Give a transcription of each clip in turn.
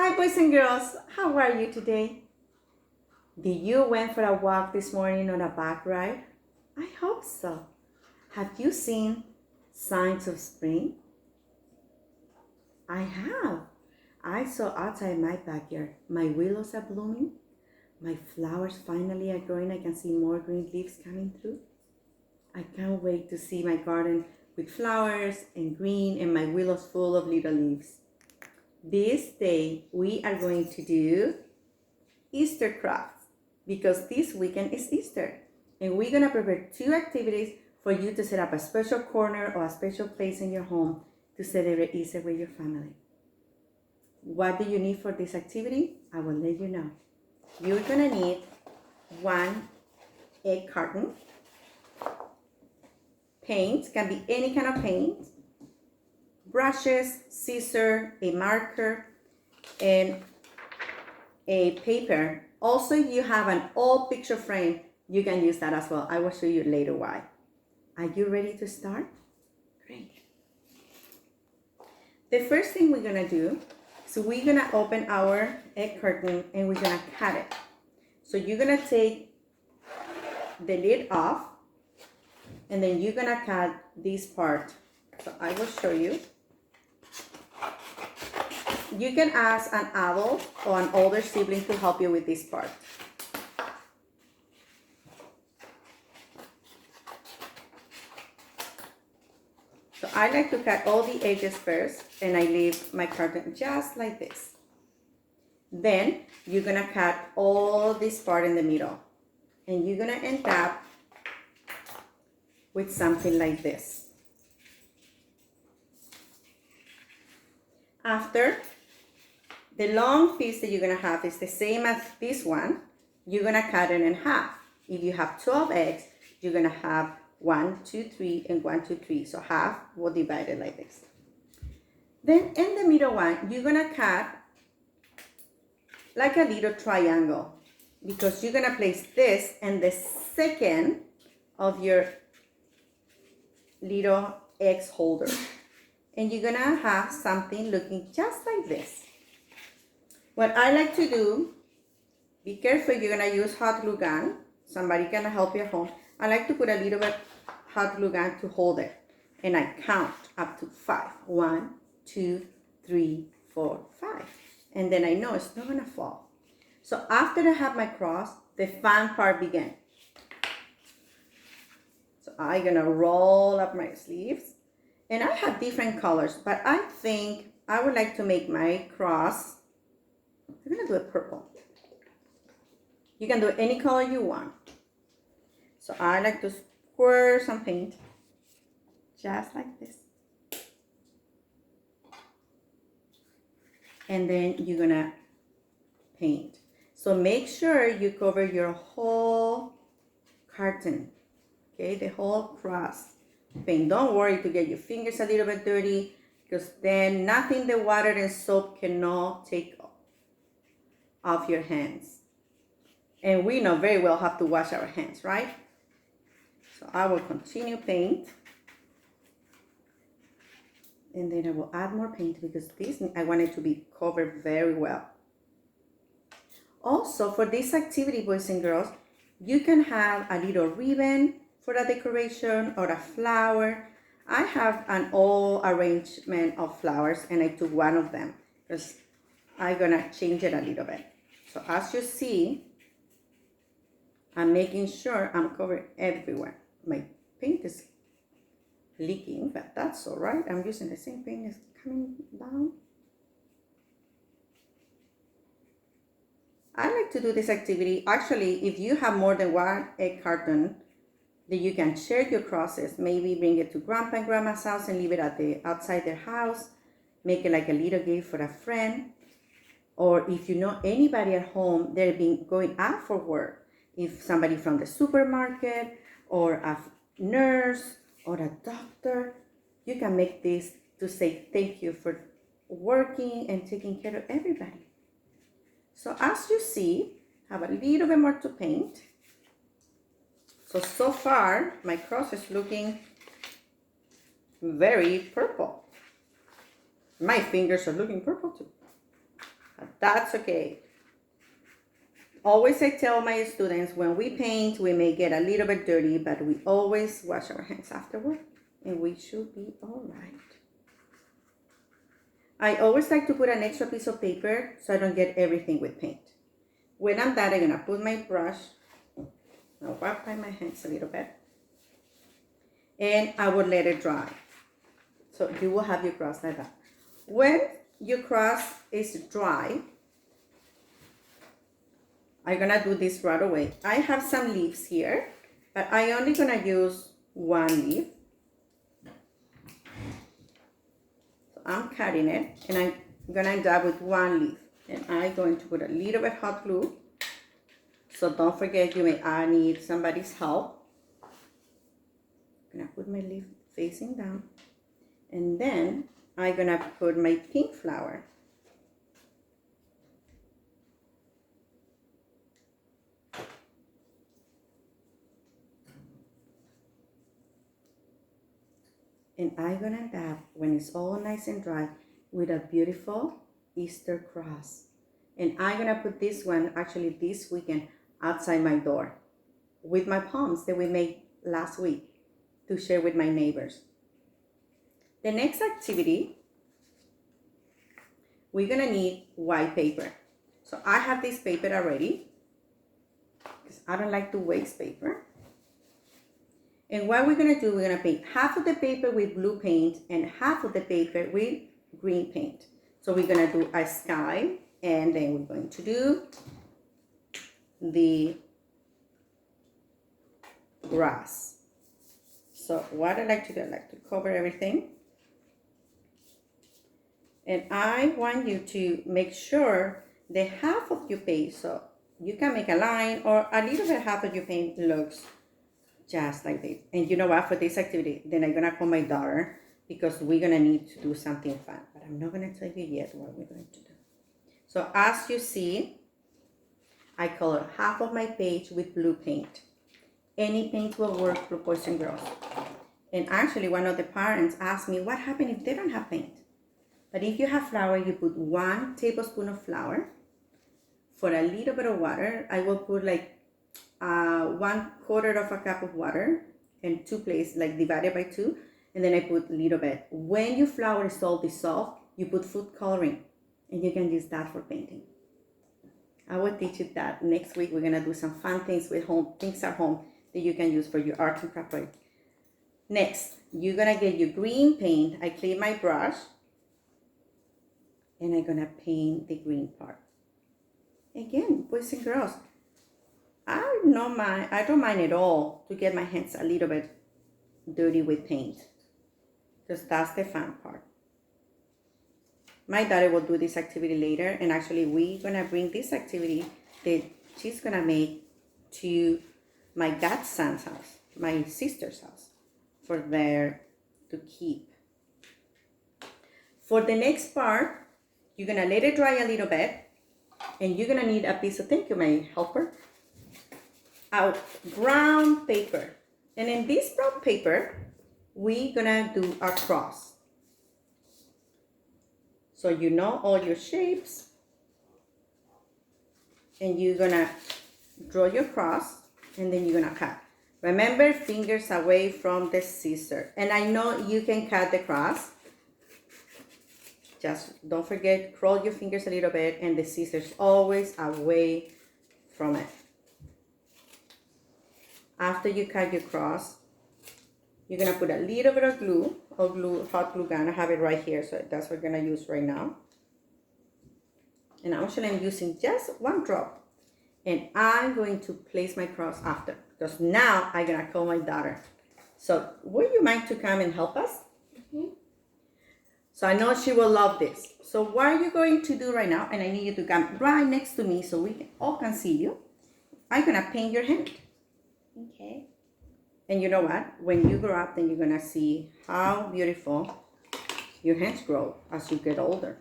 Hi boys and girls, how are you today? Did you went for a walk this morning on a bike ride? I hope so. Have you seen signs of spring? I have. I saw outside my backyard. My willows are blooming. My flowers finally are growing. I can see more green leaves coming through. I can't wait to see my garden with flowers and green and my willows full of little leaves. This day we are going to do Easter crafts because this weekend is Easter and we're going to prepare 2 activities for you to set up a special corner or a special place in your home to celebrate Easter with your family. What do you need for this activity? I will let you know. You're going to need 1 egg carton. Paint, can be any kind of paint. Brushes, scissors, a marker, and a paper. Also, if you have an old picture frame, you can use that as well. I will show you later why. Are you ready to start? Great. The first thing we're gonna do, so we're gonna open our egg carton and we're gonna cut it. So you're gonna take the lid off and then you're gonna cut this part. So I will show you. You can ask an adult or an older sibling to help you with this part. So I like to cut all the edges first and I leave my carton just like this. Then you're gonna cut all this part in the middle and you're gonna end up with something like this. After, the long piece that you're gonna have is the same as this one. You're gonna cut it in half. If you have 12 eggs, you're gonna have 1, 2, 3, and 1, 2, 3. So half, we'll divide it like this. Then in the middle one, you're gonna cut like a little triangle because you're gonna place this in the second of your little eggs holder. And you're gonna have something looking just like this. What I like to do, be careful, you're gonna use hot glue gun. Somebody can help you at home. I like to put a little bit hot glue gun to hold it. And I count up to 5. 1, 2, 3, 4, 5. And then I know it's not gonna fall. So after I have my cross, the fun part begins. So I'm gonna roll up my sleeves. And I have different colors, but I think I would like to make my cross, I'm gonna do it purple. You can do any color you want. So I like to squirt some paint, just like this. And then you're gonna paint. So make sure you cover your whole carton, okay, the whole cross. Paint. Don't worry to get your fingers a little bit dirty because then nothing the water and soap cannot take off your hands. And we know very well how to wash our hands, right? So I will continue paint. And then I will add more paint because this I want it to be covered very well. Also for this activity, boys and girls, you can have a little ribbon for a decoration or a flower. I have an old arrangement of flowers and I took one of them because I'm gonna change it a little bit. So as you see, I'm making sure I'm covered everywhere. My paint is leaking, but that's all right. I'm using the same paint as coming down. I like to do this activity. Actually, if you have more than 1 egg carton, that you can share your crosses. Maybe bring it to grandpa and grandma's house and leave it at outside their house. Make it like a little gift for a friend. Or if you know anybody at home, they're going out for work. If somebody from the supermarket or a nurse or a doctor, you can make this to say thank you for working and taking care of everybody. So as you see, have a little bit more to paint. So far, my cross is looking very purple. My fingers are looking purple too. That's okay. Always I tell my students, when we paint, we may get a little bit dirty, but we always wash our hands afterward, and we should be all right. I always like to put an extra piece of paper so I don't get everything with paint. When I'm done, I'm gonna put my brush, I'll wipe my hands a little bit, and I will let it dry. So you will have your cross like that. When your cross is dry, I'm gonna do this right away. I have some leaves here, but I only gonna use one leaf. So I'm cutting it, and I'm gonna end up with one leaf. And I'm going to put a little bit hot glue. So don't forget, you may need somebody's help. I'm gonna put my leaf facing down. And then I'm gonna put my pink flower. And I'm gonna end up, when it's all nice and dry, with a beautiful Easter cross. And I'm gonna put this one, actually this weekend, outside my door with my palms that we made last week to share with my neighbors. The next activity, we're gonna need white paper. So I have this paper already because I don't like to waste paper. And what we're gonna do, we're gonna paint half of the paper with blue paint and half of the paper with green paint. So we're gonna do a sky, and then we're going to do the grass. So what I like to do, I like to cover everything. And I want you to make sure the half of your page, so you can make a line or a little bit half of your paint looks just like this. And you know what, for this activity, then I'm gonna call my daughter because we're gonna need to do something fun, but I'm not gonna tell you yet what we're going to do. So as you see, I color half of my page with blue paint. Any paint will work for boys and girls. And actually, one of the parents asked me, what happens if they don't have paint? But if you have flour, you put 1 tablespoon of flour. For a little bit of water, I will put like 1/4 of a cup of water and 2 places, like divided by 2. And then I put a little bit. When your flour is all dissolved, you put food coloring, and you can use that for painting. I will teach you that next week. We're gonna do some fun things with home, things at home that you can use for your art and craft project. Next, you're gonna get your green paint. I clean my brush, and I'm gonna paint the green part. Again, boys and girls, I don't mind at all to get my hands a little bit dirty with paint, because that's the fun part. My daughter will do this activity later, and actually we're gonna bring this activity that she's gonna make to my godson's house, my sister's house, for there to keep. For the next part, you're gonna let it dry a little bit, and you're gonna need a piece of, thank you, my helper, a brown paper. And in this brown paper, we're gonna do our cross. So you know all your shapes, and you're gonna draw your cross, and then you're gonna cut. Remember, fingers away from the scissor. And I know you can cut the cross. Just don't forget, curl your fingers a little bit, and the scissors always away from it. After you cut your cross, you're gonna put a little bit of glue, hot glue gun. I have it right here, so that's what we're gonna use right now. And actually I'm using just 1 drop. And I'm going to place my cross after, because now I'm gonna call my daughter. So would you mind to come and help us? Mm-hmm. So I know she will love this. So what are you going to do right now? And I need you to come right next to me so we all can see you. I'm gonna paint your hand. Okay. And you know what? When you grow up, then you're gonna see how beautiful your hands grow as you get older.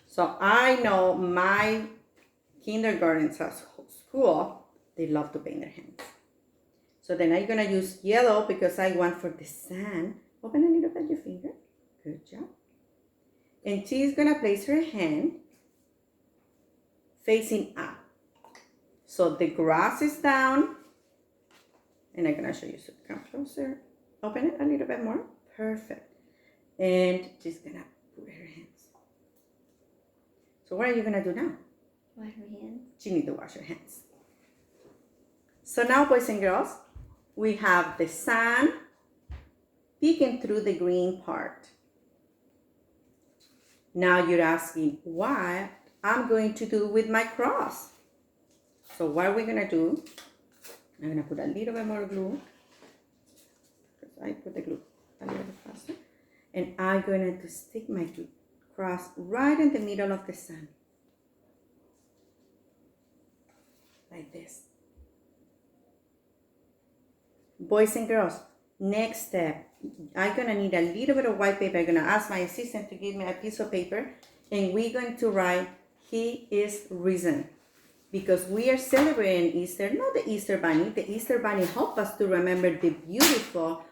So I know my kindergartens at school, they love to paint their hands. So then I'm gonna use yellow because I want for the sun. Open a little bit your finger. Good job. And she's gonna place her hand facing up. So the grass is down, and I'm gonna show you, so come closer. Open it a little bit more. Perfect. And she's gonna put her hands. So what are you gonna do now? Wash her hands. You need to wash your hands. So now, boys and girls, we have the sun peeking through the green part. Now you're asking what I'm going to do with my cross. So what are we gonna do? I'm gonna put a little bit more glue, because I put the glue a little bit faster. And I'm going to stick my cross right in the middle of the sun. Like this. Boys and girls, next step, I'm gonna need a little bit of white paper. I'm gonna ask my assistant to give me a piece of paper, and we're going to write, "He is risen." Because we are celebrating Easter, not the Easter Bunny. The Easter Bunny helps us to remember the beautiful,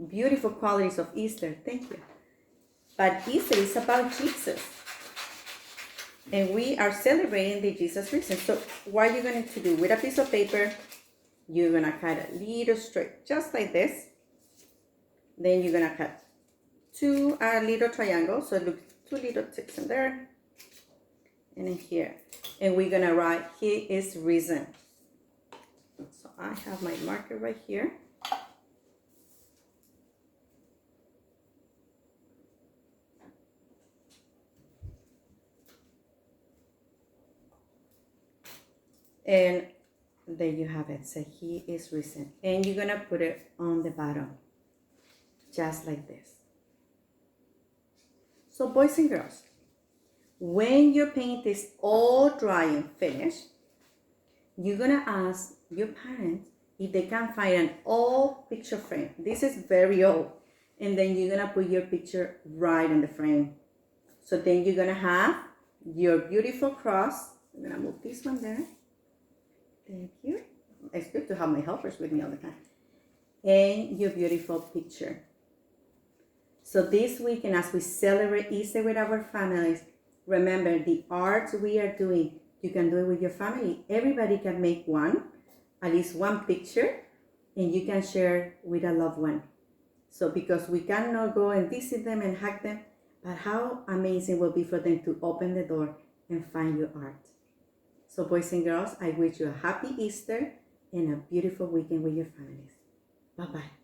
beautiful qualities of Easter. Thank you. But Easter is about Jesus. And we are celebrating the Jesus risen. So what are you going to do? With a piece of paper, you're going to cut a little straight, just like this. Then you're going to cut two little triangles. So look, two little tips in there. And in here. And we're going to write, "He is risen." So I have my marker right here. And there you have it. Say, "He is risen." And you're going to put it on the bottom. Just like this. So boys and girls, when your paint is all dry and finished, you're gonna ask your parents if they can find an old picture frame. This is very old. And then you're gonna put your picture right in the frame. So then you're gonna have your beautiful cross. I'm gonna move this one there. Thank you. It's good to have my helpers with me all the time. And your beautiful picture. So this weekend, as we celebrate Easter with our families, remember, the arts we are doing, you can do it with your family. Everybody can make one, at least one picture, and you can share with a loved one. So because we cannot go and visit them and hug them, but how amazing will be for them to open the door and find your art. So boys and girls, I wish you a happy Easter and a beautiful weekend with your families. Bye-bye.